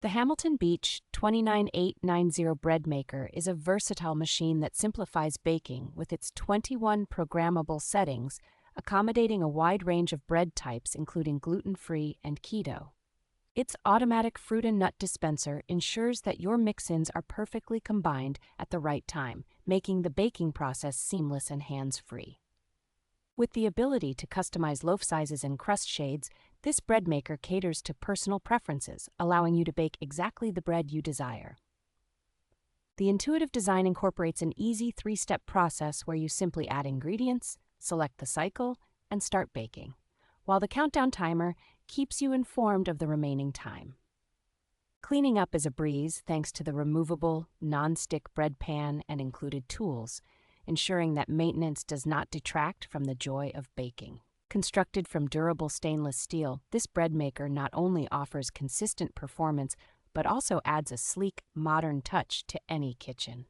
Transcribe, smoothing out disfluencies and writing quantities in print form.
The Hamilton Beach 29890 bread maker is a versatile machine that simplifies baking with its 21 programmable settings, accommodating a wide range of bread types including gluten-free and keto. Its automatic fruit and nut dispenser ensures that your mix-ins are perfectly combined at the right time, making the baking process seamless and hands-free. With the ability to customize loaf sizes and crust shades, this bread maker caters to personal preferences, allowing you to bake exactly the bread you desire. The intuitive design incorporates an easy three-step process where you simply add ingredients, select the cycle, and start baking, while the countdown timer keeps you informed of the remaining time. Cleaning up is a breeze thanks to the removable, non-stick bread pan and included tools, ensuring that maintenance does not detract from the joy of baking. Constructed from durable stainless steel, this bread maker not only offers consistent performance, but also adds a sleek, modern touch to any kitchen.